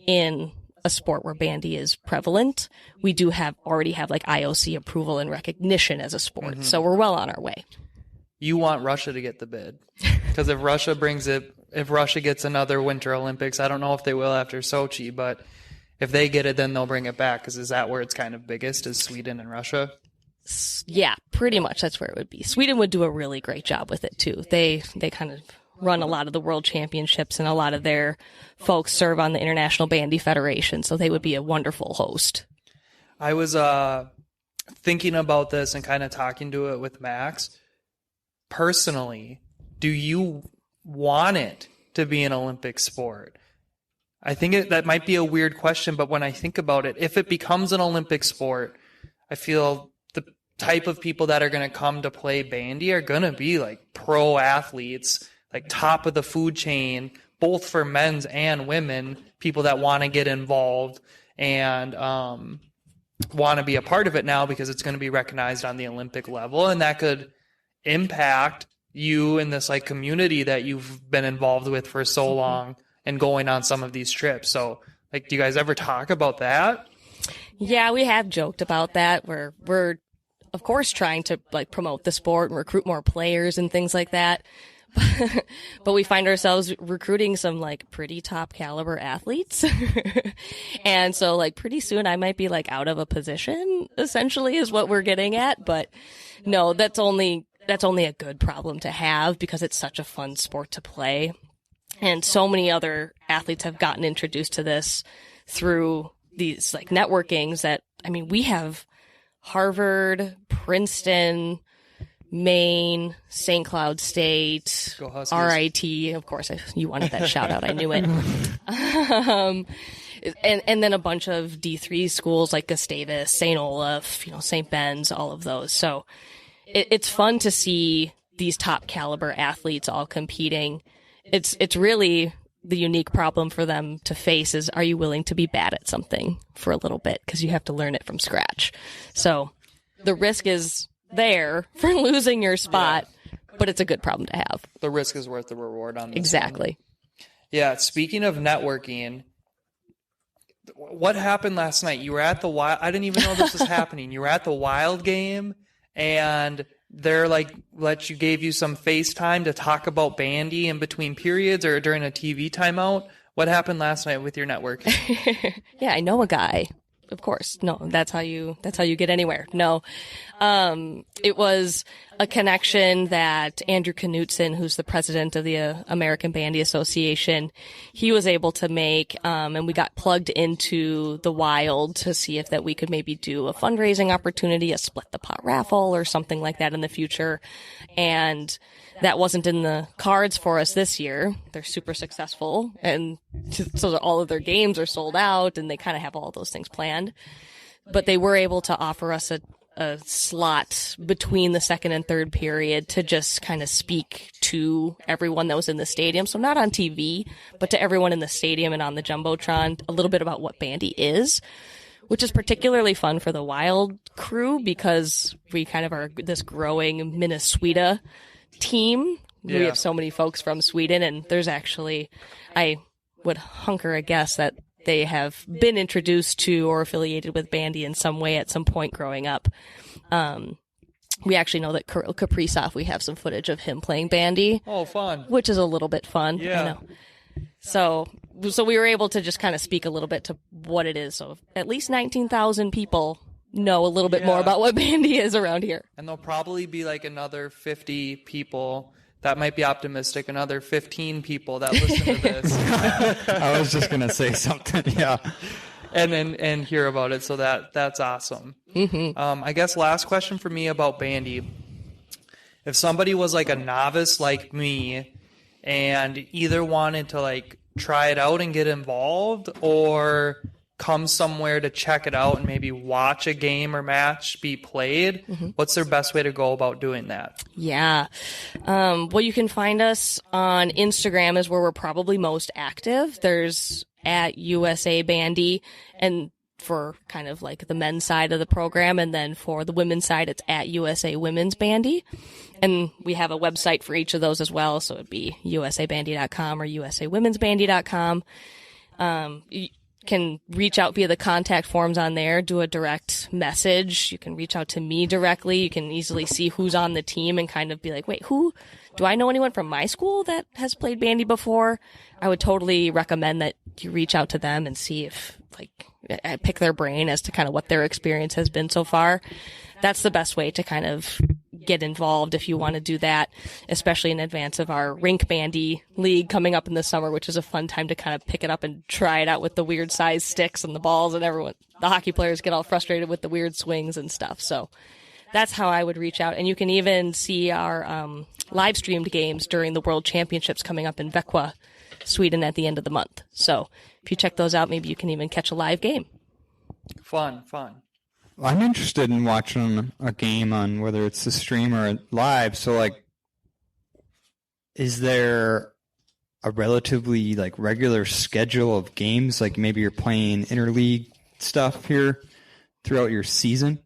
in a sport where bandy is prevalent, we do already have like IOC approval and recognition as a sport. So we're well on our way. You want Russia to get the bid, because if Russia gets another Winter Olympics, I don't know if they will after Sochi, but if they get it, then they'll bring it back. Because is that where it's kind of biggest, is Sweden and Russia? Yeah, pretty much that's where it would be. Sweden would do a really great job with it too. They kind of run a lot of the world championships, and a lot of their folks serve on the International Bandy Federation, so they would be a wonderful host. I was thinking about this and kind of talking to it with Max. Personally, do you want it to be an Olympic sport? I think that might be a weird question, but when I think about it, if it becomes an Olympic sport, I feel the type of people that are going to come to play bandy are going to be like pro athletes, like top of the food chain, both for men's and women, people that want to get involved and want to be a part of it now because it's going to be recognized on the Olympic level, and that could impact you in this like community that you've been involved with for so long and going on some of these trips. So like, do you guys ever talk about that? Yeah, we have joked about that. We're of course trying to like promote the sport and recruit more players and things like that. But we find ourselves recruiting some like pretty top caliber athletes. And so like pretty soon I might be like out of a position, essentially, is what we're getting at. But no, that's only a good problem to have because it's such a fun sport to play. And so many other athletes have gotten introduced to this through these like networkings that, I mean, we have Harvard, Princeton, Maine, St. Cloud State, RIT. Of course, you wanted that shout out. I knew it. And then a bunch of D3 schools like Gustavus, St. Olaf, St. Ben's, all of those. So it's fun to see these top caliber athletes all competing. It's really the unique problem for them to face is, are you willing to be bad at something for a little bit? Because you have to learn it from scratch. So the risk is there for losing your spot, but it's a good problem to have. The risk is worth the reward on this Exactly. one. Yeah, speaking of networking, what happened last night? You were at the Wild. I didn't even know this was happening. You were at the Wild game, and they're like, gave you some FaceTime to talk about bandy in between periods or during a TV timeout. What happened last night with your networking? Yeah, I know a guy. Of course. No, that's how you get anywhere. No. It was a connection that Andrew Knutson, who's the president of the American Bandy Association, he was able to make, and we got plugged into the Wild to see if that we could maybe do a fundraising opportunity, a split the pot raffle or something like that in the future. And that wasn't in the cards for us this year. They're super successful, and so all of their games are sold out, and they kind of have all those things planned. But they were able to offer us a slot between the second and third period to just kind of speak to everyone that was in the stadium. So not on TV, but to everyone in the stadium and on the Jumbotron, a little bit about what bandy is, which is particularly fun for the Wild crew because we kind of are this growing Minnesota team. Yeah. We have so many folks from Sweden, and there's actually, I would hunker a guess that they have been introduced to or affiliated with bandy in some way at some point growing up. We actually know that Kirill Kaprizov, we have some footage of him playing bandy. Oh, fun. Which is a little bit fun. Yeah. I know. So we were able to just kind of speak a little bit to what it is. So at least 19,000 people know a little bit more about what bandy is around here. And there'll probably be like another 50 people. That might be optimistic. Another 15 people that listen to this. I was just gonna say something. Yeah, and hear about it. So that's awesome. Mm-hmm. I guess last question for me about bandy. If somebody was like a novice like me, and either wanted to like try it out and get involved, or come somewhere to check it out and maybe watch a game or match be played, what's their best way to go about doing that? Yeah. Well, you can find us on Instagram is where we're probably most active. There's at USA Bandy, and for kind of like the men's side of the program, and then for the women's side, it's at USA Women's Bandy. And we have a website for each of those as well, so it'd be usabandy.com or usawomen'sbandy.com. You can reach out via the contact forms on there, do a direct message. You can reach out to me directly. You can easily see who's on the team and kind of be like, wait, do I know anyone from my school that has played bandy before? I would totally recommend that you reach out to them and see if, like, I pick their brain as to kind of what their experience has been so far. That's the best way to kind of get involved if you want to do that, especially in advance of our rink bandy league coming up in the summer, which is a fun time to kind of pick it up and try it out with the weird size sticks and the balls, and the hockey players get all frustrated with the weird swings and stuff. So that's how I would reach out. And you can even see our live streamed games during the World Championships coming up in Växjö, Sweden at the end of the month. So if you check those out, maybe you can even catch a live game. Fun. I'm interested in watching a game on whether it's the stream or live. So, like, is there a relatively, like, regular schedule of games? Like, maybe you're playing interleague stuff here throughout your season?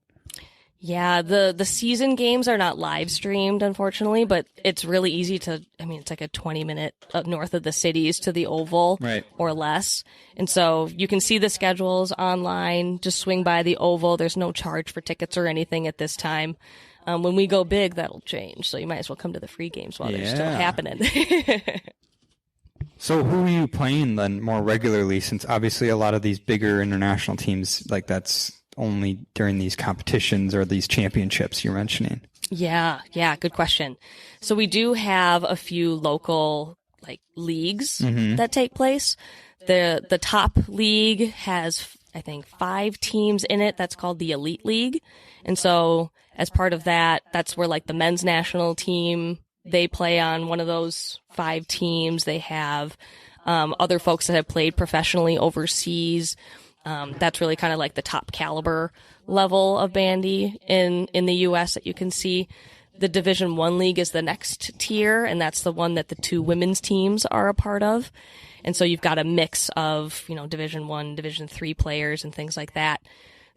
Yeah, the season games are not live streamed, unfortunately, but it's really easy to, it's like a 20-minute north of the cities to the Oval, right, or less. And so you can see the schedules online, just swing by the Oval. There's no charge for tickets or anything at this time. When we go big, that'll change. So you might as well come to the free games while they're still happening. So who are you playing then more regularly, since obviously a lot of these bigger international teams, like, that's only during these competitions or these championships you're mentioning? Yeah, good question. So we do have a few local, like, leagues that take place. The top league has, I think, 5 teams in it. That's called the Elite League. And so as part of that, that's where, like, the men's national team, they play on one of those 5 teams. They have other folks that have played professionally overseas. That's really kind of like the top caliber level of bandy in the U.S. that you can see. The Division I league is the next tier, and that's the one that the 2 women's teams are a part of. And so you've got a mix of, Division I, Division III players and things like that.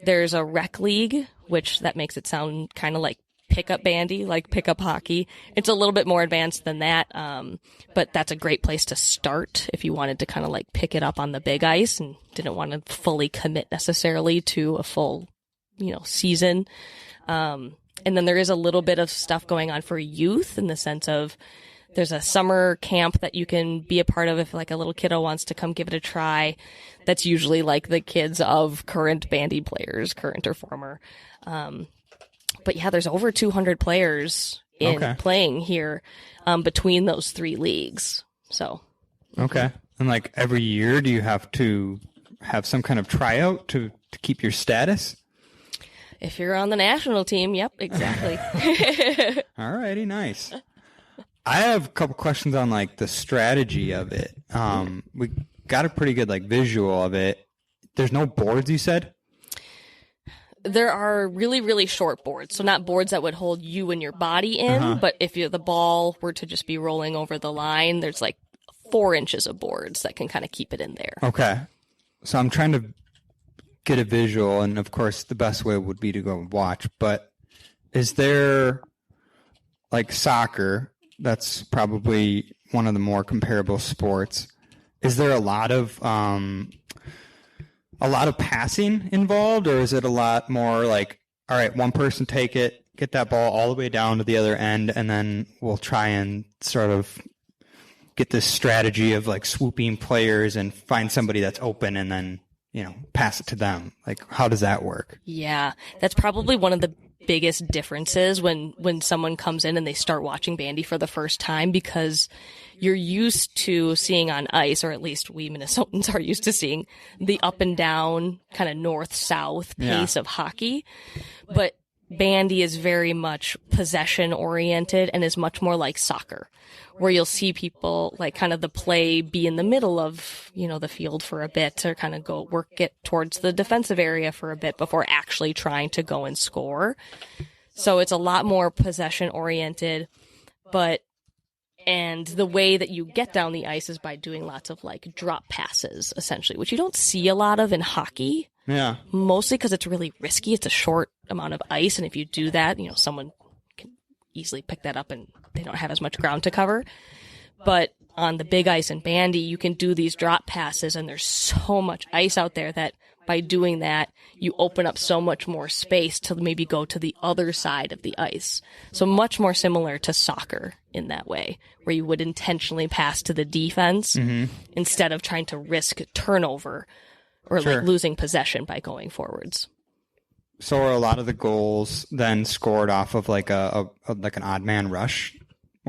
There's a rec league, which that makes it sound kind of like pickup bandy, like pickup hockey. It's a little bit more advanced than that, but that's a great place to start if you wanted to kind of like pick it up on the big ice and didn't want to fully commit necessarily to a full, season. And then there is a little bit of stuff going on for youth, in the sense of there's a summer camp that you can be a part of if, like, a little kiddo wants to come give it a try. That's usually like the kids of current bandy players, current or former. But yeah, there's over 200 players playing here between those 3 leagues. So. Okay. And, like, every year, do you have to have some kind of tryout to keep your status? If you're on the national team, yep, exactly. All righty, nice. I have a couple questions on, like, the strategy of it. We got a pretty good, like, visual of it. There's no boards, you said? There are really, really short boards. So not boards that would hold you and your body in, but if the ball were to just be rolling over the line, there's like 4 inches of boards that can kind of keep it in there. Okay. So I'm trying to get a visual, and of course the best way would be to go and watch, but is there, like, soccer, that's probably one of the more comparable sports. Is there a lot of passing involved, or is it a lot more like, all right, one person take it, get that ball all the way down to the other end, and then we'll try and sort of get this strategy of, like, swooping players and find somebody that's open and then, pass it to them? Like, how does that work? Yeah, that's probably one of the biggest differences when someone comes in and they start watching bandy for the first time, because you're used to seeing on ice, or at least we Minnesotans are used to seeing the up and down kind of north-south pace of hockey. But bandy is very much possession oriented and is much more like soccer, where you'll see people like kind of the play be in the middle of, the field for a bit, or kind of go work it towards the defensive area for a bit before actually trying to go and score. So it's a lot more possession oriented, and the way that you get down the ice is by doing lots of like drop passes, essentially, which you don't see a lot of in hockey. Yeah. Mostly because it's really risky. It's a short amount of ice, and if you do that, someone can easily pick that up and they don't have as much ground to cover. But on the big ice and bandy, you can do these drop passes, and there's so much ice out there that by doing that, you open up so much more space to maybe go to the other side of the ice. So much more similar to soccer in that way, where you would intentionally pass to the defense instead of trying to risk turnover or Sure. like losing possession by going forwards. So are a lot of the goals then scored off of like like an odd man rush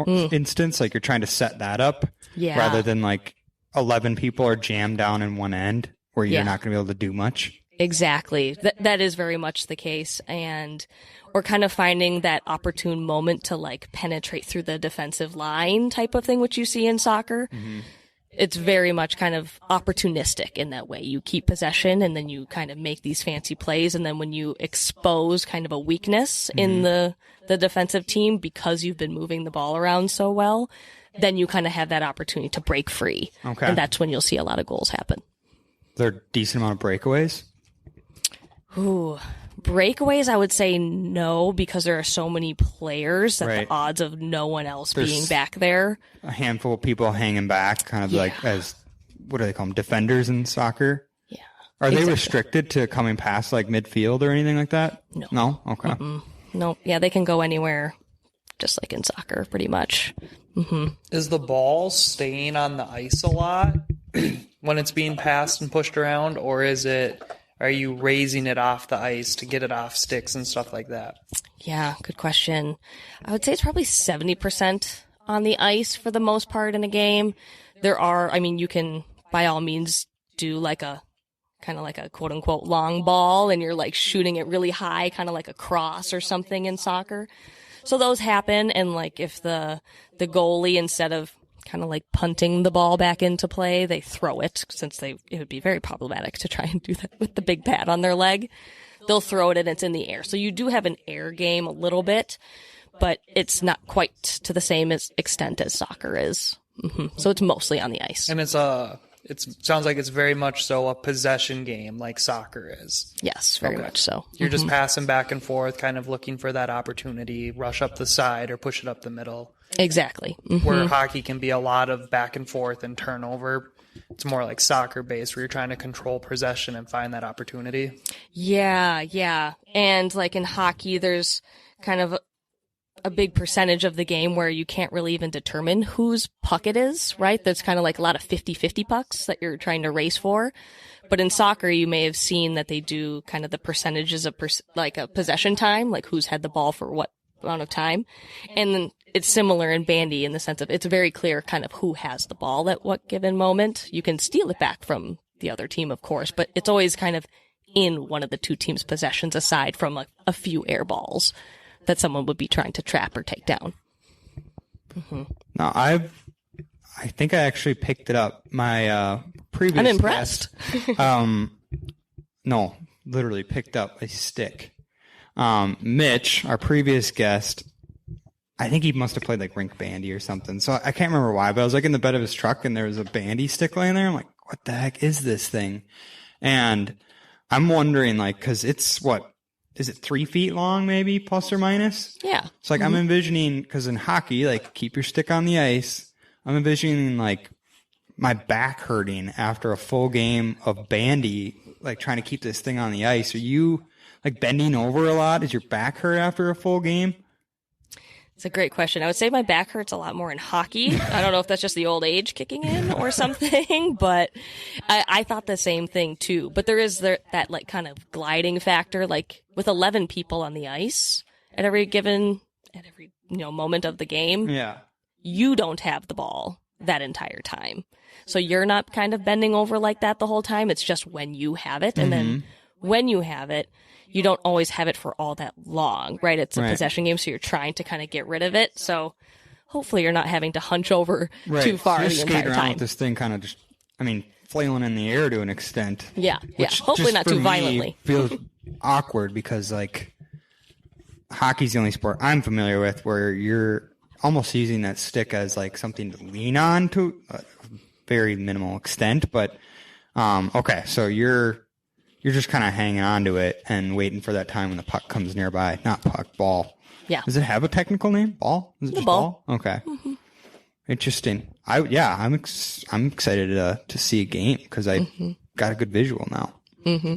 instance? Like you're trying to set that up rather than like 11 people are jammed down in one end where you're not going to be able to do much? Exactly. That is very much the case. And we're kind of finding that opportune moment to like penetrate through the defensive line type of thing, which you see in soccer. It's very much kind of opportunistic in that way. You keep possession and then you kind of make these fancy plays. And then when you expose kind of a weakness in the defensive team because you've been moving the ball around so well, then you kind of have that opportunity to break free. Okay. And that's when you'll see a lot of goals happen. There are a decent amount of breakaways? Ooh, breakaways, I would say no, because there are so many players that Right. the odds of no one else There's being back there. A handful of people hanging back, kind of like as, what do they call them, defenders in soccer? Yeah. Are they Exactly. restricted to coming past like midfield or anything like that? No. No? Okay. No, yeah, they can go anywhere, just like in soccer, pretty much. Is the ball staying on the ice a lot when it's being passed and pushed around, or are you raising it off the ice to get it off sticks and stuff like that? Yeah, good question. I would say it's probably 70% on the ice for the most part in a game. You can by all means do like a kind of like a quote unquote long ball, and you're like shooting it really high, kind of like a cross or something in soccer. So those happen, and like if the goalie, instead of kind of like punting the ball back into play, they throw it, since it would be very problematic to try and do that with the big pad on their leg. They'll throw it and it's in the air. So you do have an air game a little bit, but it's not quite to the same extent as soccer is. So it's mostly on the ice. And it sounds like it's very much so a possession game like soccer is. Yes, very much so. You're just passing back and forth, kind of looking for that opportunity, rush up the side or push it up the middle. Exactly. Where hockey can be a lot of back and forth and turnover. It's more like soccer based where you're trying to control possession and find that opportunity. Yeah. And like in hockey, there's kind of a big percentage of the game where you can't really even determine whose puck it is, right? There's kind of like a lot of 50-50 pucks that you're trying to race for. But in soccer, you may have seen that they do kind of the percentages of like a possession time, like who's had the ball for what amount of time. And then it's similar in bandy in the sense of it's very clear kind of who has the ball at what given moment. You can steal it back from the other team, of course, but it's always kind of in one of the two teams' possessions aside from a few air balls that someone would be trying to trap or take down. Now, I think I actually picked it up. My previous I'm impressed. guest, no, literally picked up a stick. Mitch, our previous guest, I think he must have played like rink bandy or something. So I can't remember why, but I was like in the bed of his truck and there was a bandy stick laying there. I'm like, what the heck is this thing? And I'm wondering, like, because it's is it 3 feet long, maybe, plus or minus? Yeah. It's like I'm envisioning, because in hockey, like, keep your stick on the ice. I'm envisioning, like, my back hurting after a full game of bandy, like, trying to keep this thing on the ice. Are you, like, bending over a lot? Does your back hurt after a full game? It's a great question. I would say my back hurts a lot more in hockey. I don't know if that's just the old age kicking in or something, but I thought the same thing too. But there is that like kind of gliding factor, like with 11 people on the ice at every moment of the game. Yeah. You don't have the ball that entire time. So you're not kind of bending over like that the whole time. It's just when you have it. And then when you have it, you don't always have it for all that long, right? It's a possession game, so you're trying to kind of get rid of it. So hopefully you're not having to hunch over too far so the entire around time. With this thing kind of just, flailing in the air to an extent. Yeah. Which Hopefully just not for too me violently. Feels awkward because, hockey's the only sport I'm familiar with where you're almost using that stick as, something to lean on to a very minimal extent. But, okay, so you're just kind of hanging on to it and waiting for that time when the puck comes nearby. Not puck, ball. Yeah. Does it have a technical name? Ball? Is it just ball? Okay. Mm-hmm. Interesting. I'm excited to see a game because I got a good visual now. Mm-hmm.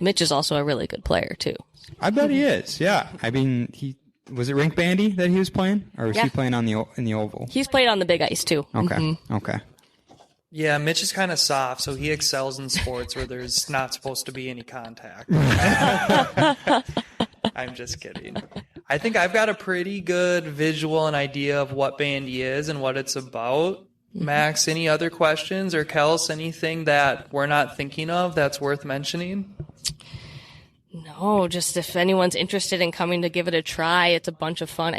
Mitch is also a really good player too. I bet he is. Yeah. Was it rink bandy that he was playing, or was he playing in the oval? He's played on the big ice too. Okay. Mm-hmm. Okay. Yeah, Mitch is kind of soft, so he excels in sports where there's not supposed to be any contact. I'm just kidding. I think I've got a pretty good visual and idea of what Bandy is and what it's about. Max, any other questions? Or Kels, anything that we're not thinking of that's worth mentioning? No, just if anyone's interested in coming to give it a try, it's a bunch of fun.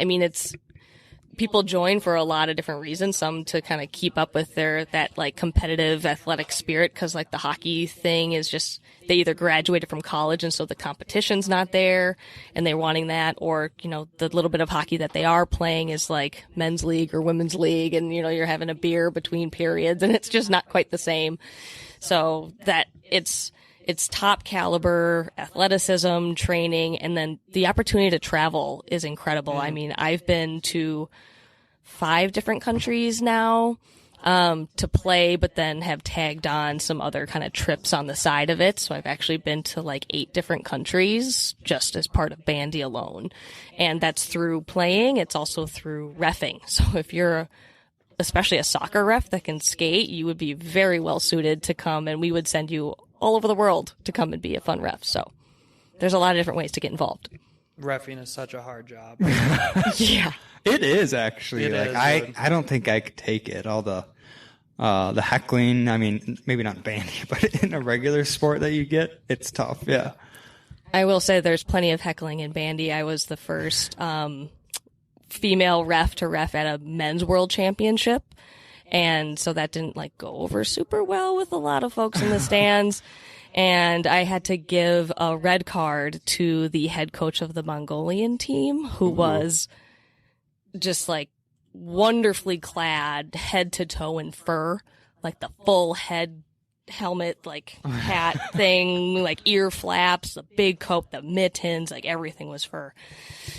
People join for a lot of different reasons. Some to kind of keep up with that competitive athletic spirit, because the hockey thing is just, they either graduated from college and so the competition's not there and they're wanting that, or, the little bit of hockey that they are playing is men's league or women's league, and, you're having a beer between periods and it's just not quite the same. So that it's top caliber athleticism, training, and then the opportunity to travel is incredible. I've been to 5 different countries now to play, but then have tagged on some other kind of trips on the side of it. So I've actually been to 8 different countries just as part of Bandy alone. And that's through playing. It's also through reffing. So if you're especially a soccer ref that can skate, you would be very well suited to come, and we would send you all over the world to come and be a fun ref. So there's a lot of different ways to get involved. Reffing is such a hard job. Yeah. It is actually. I don't think I could take it. All the heckling. Maybe not Bandy, but in a regular sport that you get, it's tough. Yeah. I will say there's plenty of heckling in Bandy. I was the first female ref to ref at a men's world championship. And so that didn't go over super well with a lot of folks in the stands. And I had to give a red card to the head coach of the Mongolian team, who was just wonderfully clad head to toe in fur, the full head helmet, hat thing, ear flaps, the big coat, the mittens, everything was fur.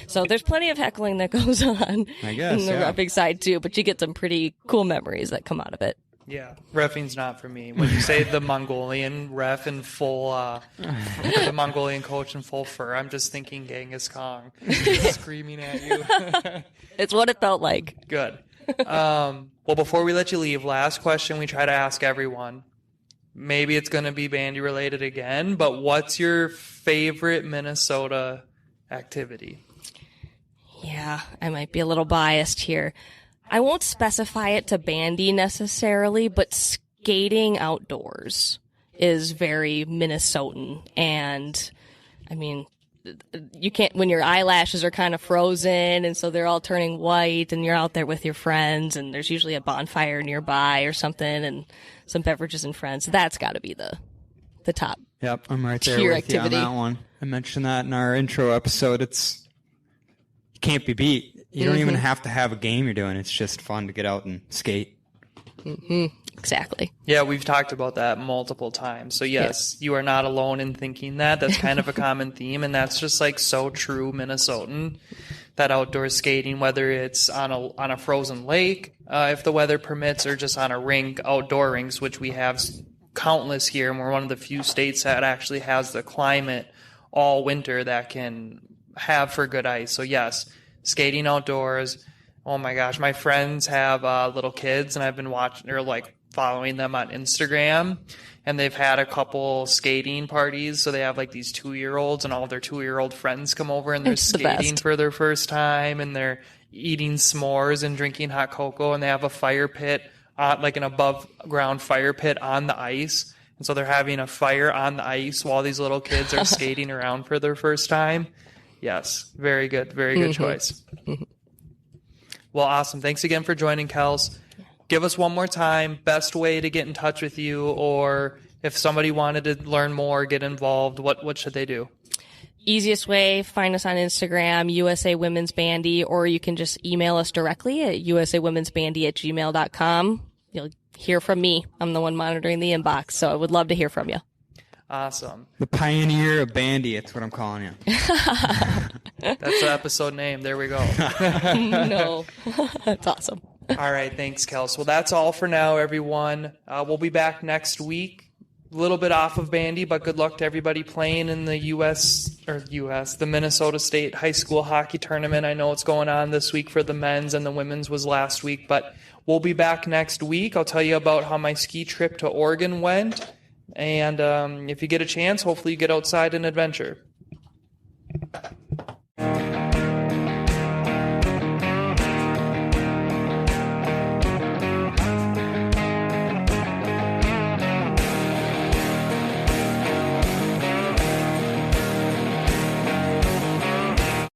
So there's plenty of heckling that goes on, I guess, in the roughing side too, but you get some pretty cool memories that come out of it. Yeah, reffing's not for me. When you say the Mongolian ref in full, the Mongolian coach in full fur, I'm just thinking Genghis Khan screaming at you. It's what it felt like. Good. Well, before we let you leave, last question we try to ask everyone. Maybe it's going to be Bandy related again, but what's your favorite Minnesota activity? Yeah, I might be a little biased here. I won't specify it to Bandy necessarily, but skating outdoors is very Minnesotan. And you can't, when your eyelashes are kind of frozen and so they're all turning white and you're out there with your friends and there's usually a bonfire nearby or something and some beverages and friends. That's got to be the top. Yep, I'm right there tier with activity. you on that one. I mentioned that in our intro episode. It can't be beat. You don't even have to have a game you're doing. It's just fun to get out and skate. Mm-hmm. Exactly. Yeah, we've talked about that multiple times. So yes, you are not alone in thinking that. That's kind of a common theme, and that's just so true Minnesotan. That outdoor skating, whether it's on a frozen lake, if the weather permits, or just on a rink, outdoor rinks, which we have countless here, and we're one of the few states that actually has the climate all winter that can have for good ice. So yes, skating outdoors. Oh my gosh, my friends have little kids, and I've been watching or following them on Instagram, and they've had a couple skating parties. So they have these 2-year-olds, and all their 2-year-old friends come over, and they're skating for their first time, and they're eating s'mores and drinking hot cocoa, and they have a fire pit, an above ground fire pit on the ice. And so they're having a fire on the ice while these little kids are skating around for their first time. Yes, very good. Very good choice. Well, awesome. Thanks again for joining, Kels. Give us one more time, best way to get in touch with you, or if somebody wanted to learn more, get involved, what should they do? Easiest way, find us on Instagram, USA Women's Bandy, or you can just email us directly at usawomensbandy@gmail.com. You'll hear from me. I'm the one monitoring the inbox, so I would love to hear from you. Awesome. The pioneer of Bandy, that's what I'm calling you. That's the episode name. There we go. No, that's awesome. All right. Thanks, Kels. Well, that's all for now, everyone. We'll be back next week. A little bit off of Bandy, but good luck to everybody playing in the the Minnesota State High School Hockey Tournament. I know it's going on this week for the men's, and the women's was last week, but we'll be back next week. I'll tell you about how my ski trip to Oregon went, and if you get a chance, hopefully you get outside and adventure.